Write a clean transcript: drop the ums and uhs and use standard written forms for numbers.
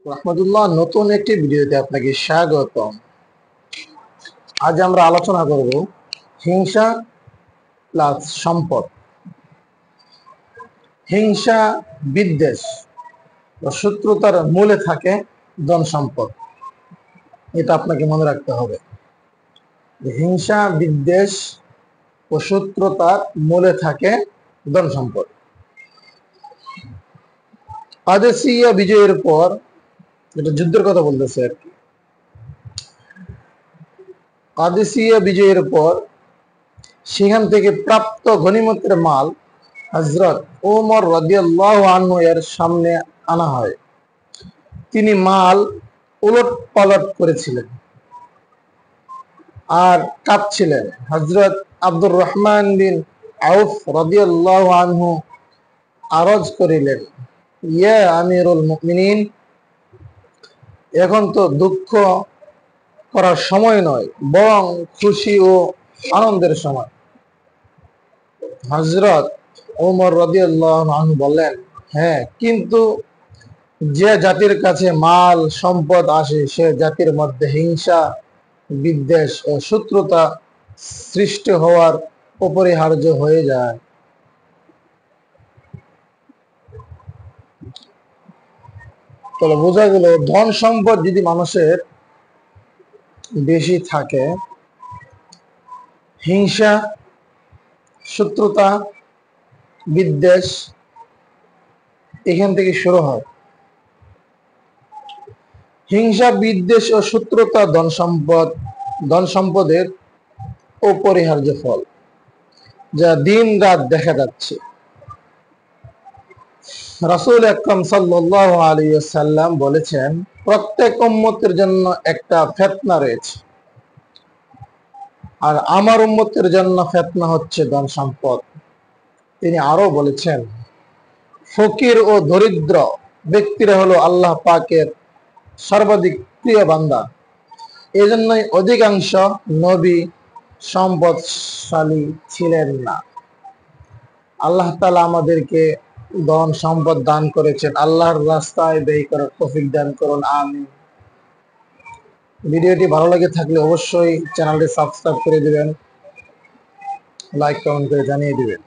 রহমতুল্লাহ, নতুন একটি ভিডিওতে আপনাকে স্বাগতম। আজ আমরা আলোচনা করব হিংসা প্লাস সম্পদ। হিংসা, বিদ্বেষ ও শত্রুতার মূলে থাকে ধন সম্পদ। এটা আপনাকে মনে রাখতে হবে। হিংসা, বিদ্বেষ ও শত্রুতার মূলে থাকে ধন সম্পদ। কাদেসিয়া বিজয়ের পর, এটা যুদ্ধের কথা বলতেছে আর কি, কাদেসিয়া বিজয়ের পর সেখান থেকে প্রাপ্ত গনিমতের মাল হযরত ওমর রাদিয়াল্লাহু আনহু এর সামনে আনা হয়। তিনি মাল উলট পালট করেছিলেন আর কাঁদছিলেন। হযরত আব্দুর রহমান বিন আউফ রাদিয়াল্লাহু আনহু আরজ করিলেন, ইয়া আমিরুল মুমিনিন, এখন তো দুঃখ করার সময় নয়, বরং খুশি ও আনন্দের সময়। হযরত ওমর রাদিয়াল্লাহু আনহু বললেন, হ্যাঁ, কিন্তু যে জাতির কাছে মাল সম্পদ আসে সে জাতির মধ্যে হিংসা, বিদ্বেষ ও শত্রুতা সৃষ্টি হওয়ার অপরিহার্য হয়ে যায়। তাহলে বোঝা গেল, ধন সম্পদ যদি মানুষের বেশি থাকে, হিংসা, শত্রুতা, বিদ্বেষ এখান থেকে শুরু হয়। হিংসা, বিদ্বেষ ও শত্রুতা ধন সম্পদের অপরিহার্য ফল, যা দিন রাত দেখা যাচ্ছে। রাসূল আকরাম সাল্লাল্লাহু আলাইহি ওয়াসাল্লাম বলেছেন, প্রত্যেক উম্মতের জন্য একটা ফিতনা রয়েছে, আর আমার উম্মতের জন্য ফিতনা হচ্ছে ধন সম্পদ। তিনি আরো বলেছেন, ফকির ও দরিদ্র ব্যক্তিরা হলো আল্লাহ পাকের সর্বাধিক প্রিয় বান্দা। এজন্যই অধিকাংশ নবী সম্পদশালী ছিলেন না। আল্লাহ তাআলা আমাদেরকে ধন সম্পদ দান করেছেন, আল্লাহর রাস্তায় ব্যয় করার তৌফিক দান করুন, আমিন। ভিডিওটি ভালো লাগে থাকলে অবশ্যই চ্যানেলটি সাবস্ক্রাইব করে দিবেন, লাইক কমেন্ট করে জানিয়ে দিবেন।